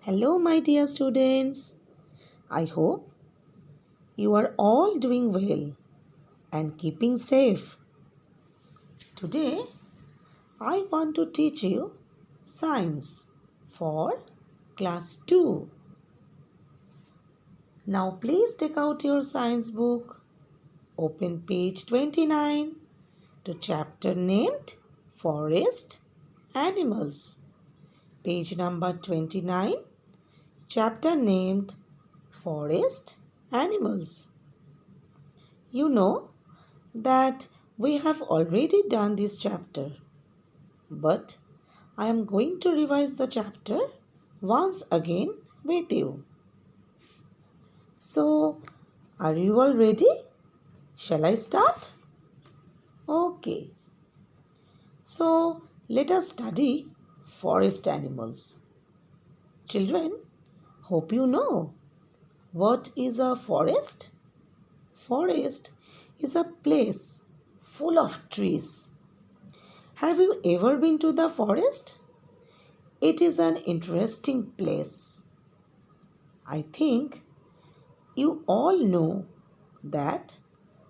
Hello, my dear students. I hope you are all doing well and keeping safe. Today, I want to teach you science for class 2. Now, please take out your science book, open page 29 to chapter named Forest Animals. Page number 29, chapter named Forest Animals. You know that we have already done this chapter, but I am going to revise the chapter once again with you. So, are you all ready? Shall I start? Okay. So, let us study forest animals. Children, hope you know what is a forest? Forest is a place full of trees. Have you ever been to the forest? It is an interesting place. I think you all know that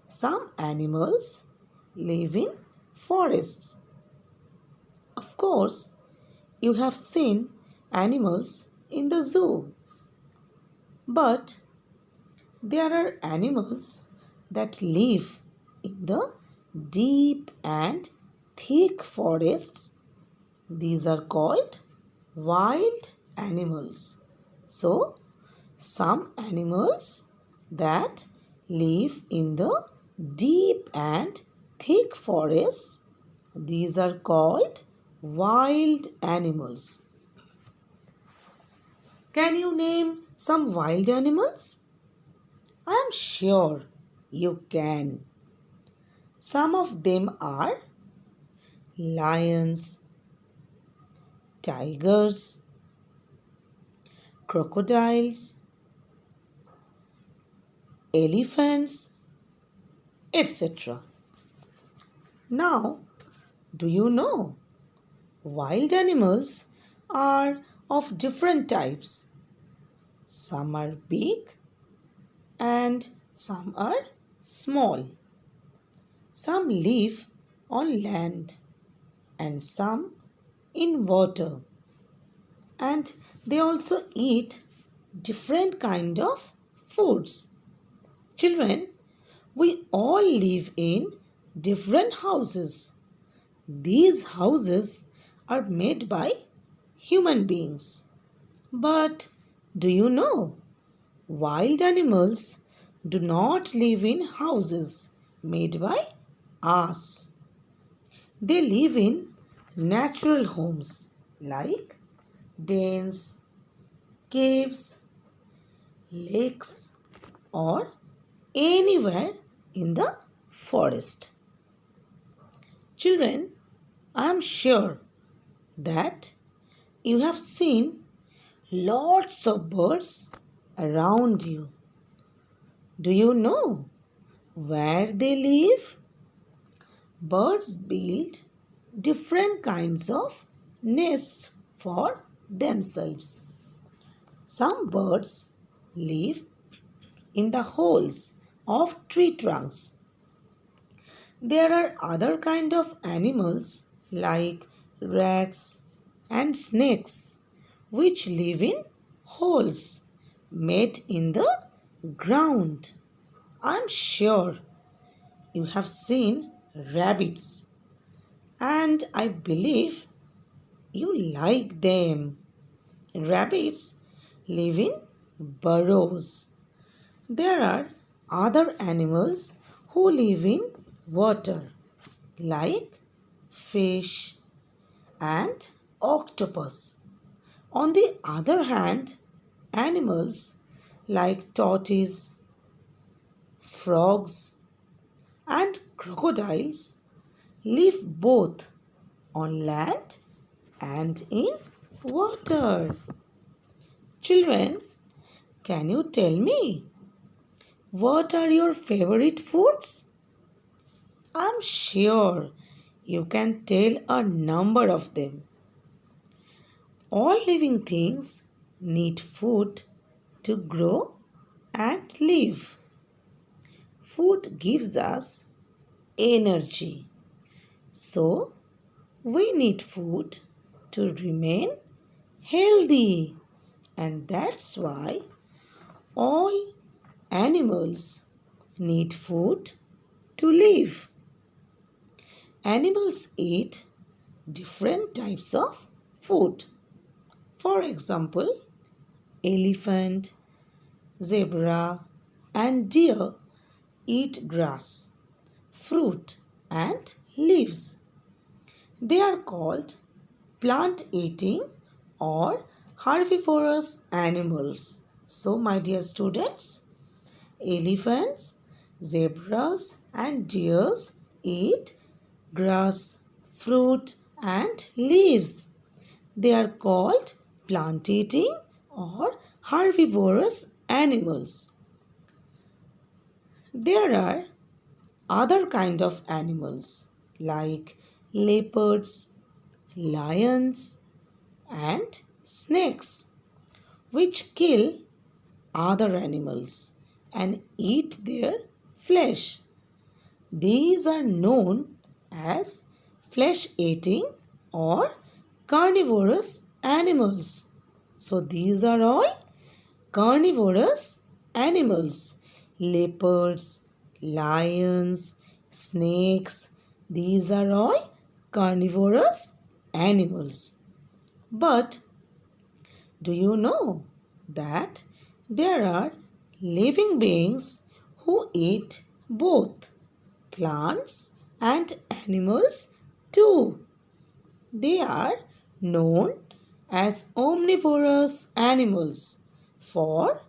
some animals live in forests. Of course, you have seen animals in the zoo. But there are animals that live in the deep and thick forests. These are called wild animals. So, some animals that live in the deep and thick forests, these are called wild animals. Can you name some wild animals? I am sure you can. Some of them are lions, tigers, crocodiles, elephants, etc. Now, do you know? Wild animals are of different types. Some are big and some are small. Some live on land and some in water. And they also eat different kind of foods. Children, we all live in different houses. These houses are made by human beings. But do you know? Wild animals do not live in houses made by us. They live in natural homes like dens, caves, lakes, or anywhere in the forest. Children, I am sure that you have seen lots of birds around you. Do you know where they live? Birds build different kinds of nests for themselves. Some birds live in the holes of tree trunks. There are other kind of animals like rats and snakes which live in holes made in the ground. I'm sure you have seen rabbits and I believe you like them. Rabbits live in burrows. There are other animals who live in water like fish and octopus. On the other hand, animals like tortoise, frogs and crocodiles live both on land and in water. Children, can you tell me what are your favorite foods? I'm sure you can tell a number of them. All living things need food to grow and live. Food gives us energy. So, we need food to remain healthy. And that's why all animals need food to live. Animals eat different types of food. For example, elephant, zebra, and deer eat grass, fruit, and leaves. They are called plant eating or herbivorous animals. So, my dear students, elephants, zebras, and deers eat grass, fruit, and leaves. They are called plant eating or herbivorous animals. There are other kind of animals like leopards, lions, and snakes which kill other animals and eat their flesh. These are known as flesh eating or carnivorous animals. So these are all carnivorous animals. Leopards, lions, snakes, these are all carnivorous animals. But do you know that there are living beings who eat both plants and animals too? They are known as omnivorous animals. For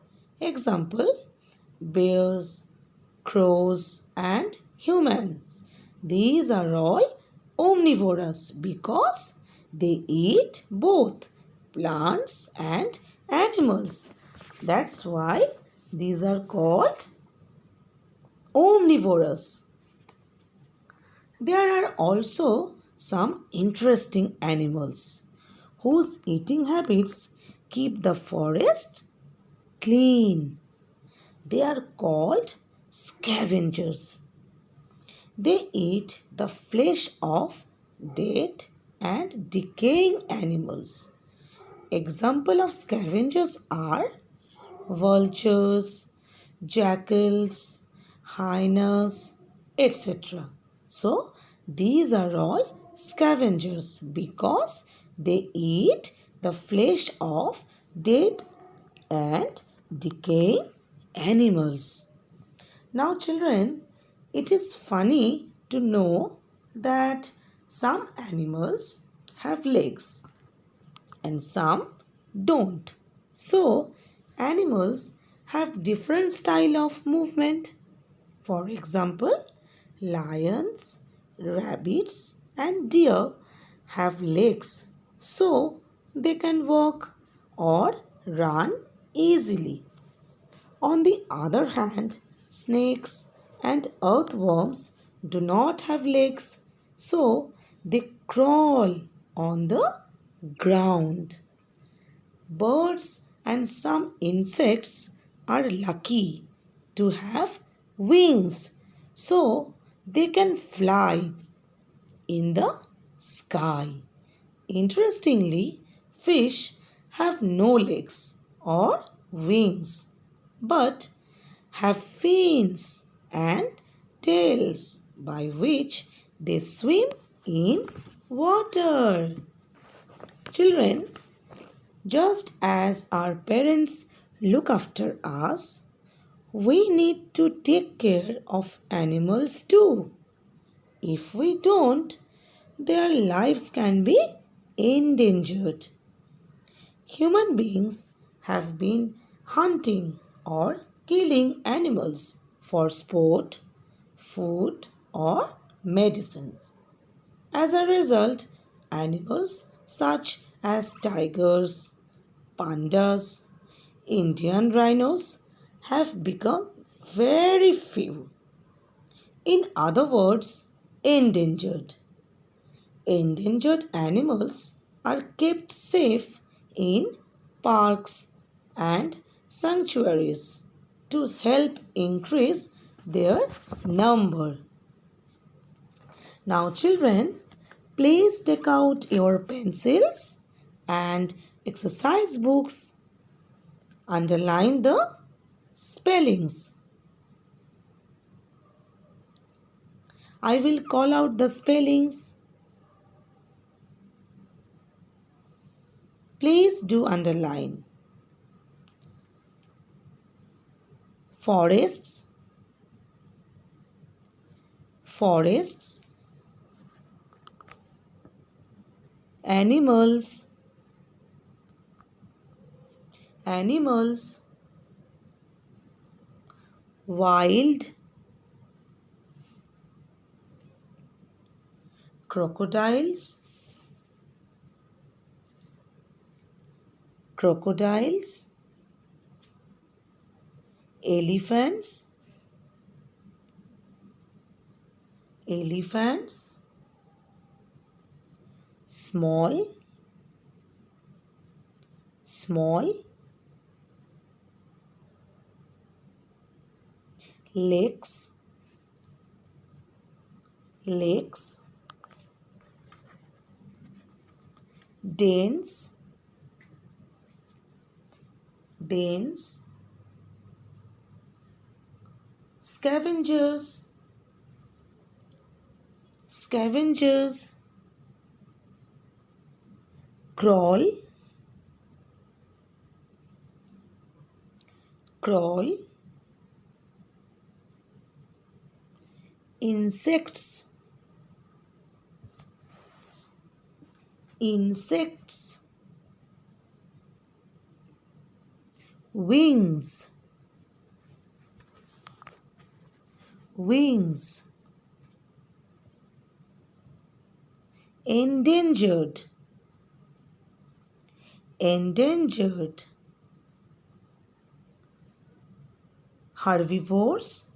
example, bears, crows, and humans. These are all omnivorous because they eat both plants and animals. That's why these are called omnivorous. There are also some interesting animals whose eating habits keep the forest clean. They are called scavengers. They eat the flesh of dead and decaying animals. Example of scavengers are vultures, jackals, hyenas, etc. So, these are all scavengers because they eat the flesh of dead and decaying animals. Now, children, it is funny to know that some animals have legs and some don't. So, animals have different style of movement. For example, lions, rabbits, and deer have legs so they can walk or run easily. On the other hand, snakes and earthworms do not have legs, so they crawl on the ground. Birds and some insects are lucky to have wings, so they can fly in the sky. Interestingly, fish have no legs or wings but have fins and tails by which they swim in water. Children, just as our parents look after us, we need to take care of animals too. If we don't, their lives can be endangered. Human beings have been hunting or killing animals for sport, food, or medicines. As a result, animals such as tigers, pandas, Indian rhinos have become very few. In other words, endangered. Endangered animals are kept safe in parks, and sanctuaries to help increase their number. Now, children, please take out your pencils and exercise books. Underline the spellings. I will call out the spellings. Please do underline. Forests, forests. Animals, animals. Wild, crocodiles, crocodiles. Elephants, elephants. Small, small. Lakes, lakes. Danes, danes. Scavengers, scavengers. Crawl, crawl. Insects, insects. Wings, wings. Endangered, endangered. Herbivores,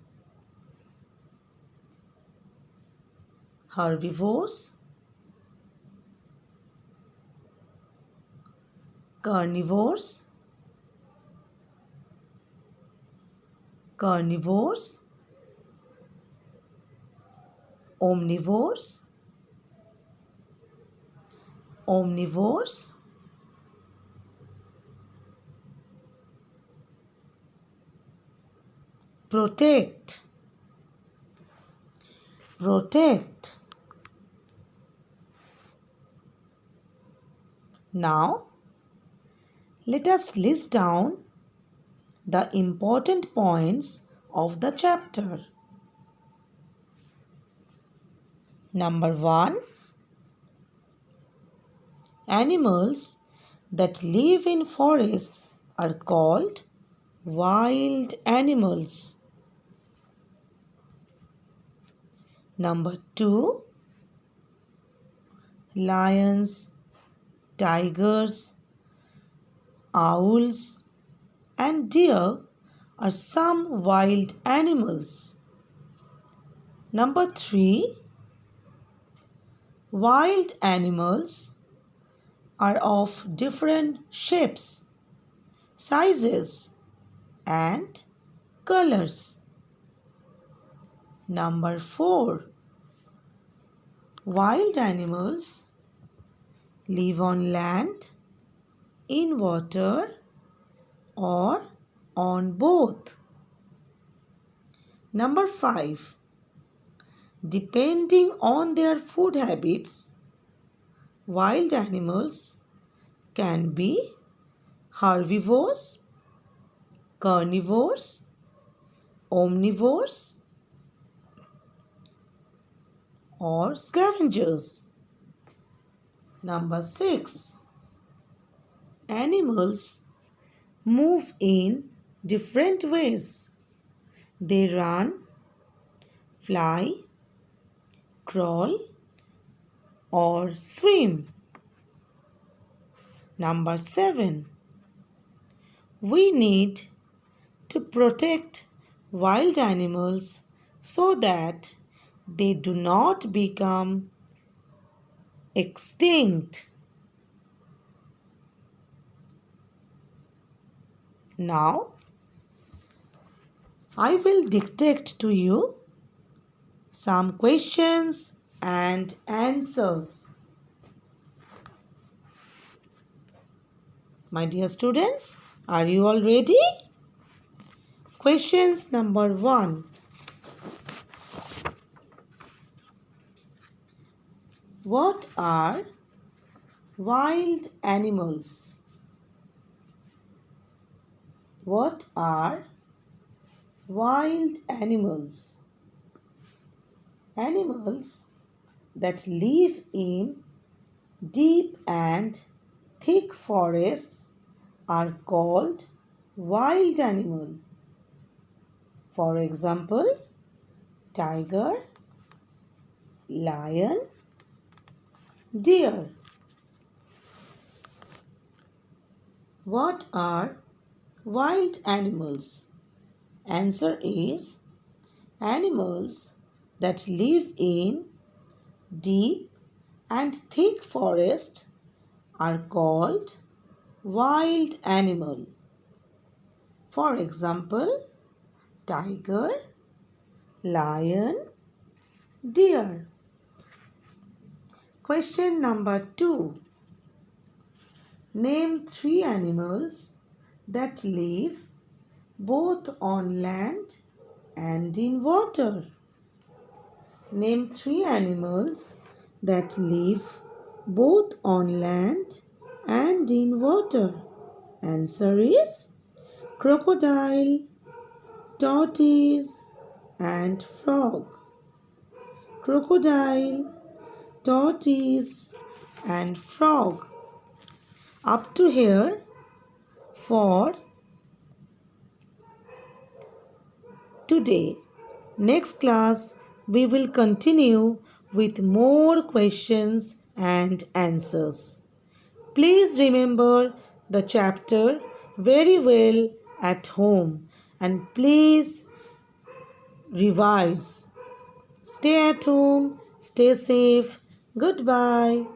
herbivores. Carnivores, carnivores. Omnivores, omnivores. Protect, protect. Now, let us list down the important points of the chapter. Number 1. Animals that live in forests are called wild animals. Number 2. Lions, tigers, owls, and deer are some wild animals. Number 3. Wild animals are of different shapes, sizes, and colors. Number 4. Wild animals live on land, in water, or on both. Number 5. Depending on their food habits, wild animals can be herbivores, carnivores, omnivores, or scavengers. Number 6. Animals move in different ways. They run, fly, crawl, or swim. Number 7. We need to protect wild animals so that they do not become extinct. Now, I will dictate to you some questions and answers. My dear students, are you all ready? Questions number 1. What are wild animals? What are wild animals? Animals that live in deep and thick forests are called wild animal. For example, tiger, lion, deer. What are wild animals? Answer is animals that live in deep and thick forest are called wild animal. For example, tiger, lion, deer. Question number 2. Name 3 animals that live both on land and in water. Name 3 animals that live both on land and in water. Answer is crocodile, tortoise and frog. Crocodile, tortoise and frog. Up to here for today. Next class we will continue with more questions and answers. Please remember the chapter very well at home and please revise. Stay at home, stay safe. Goodbye.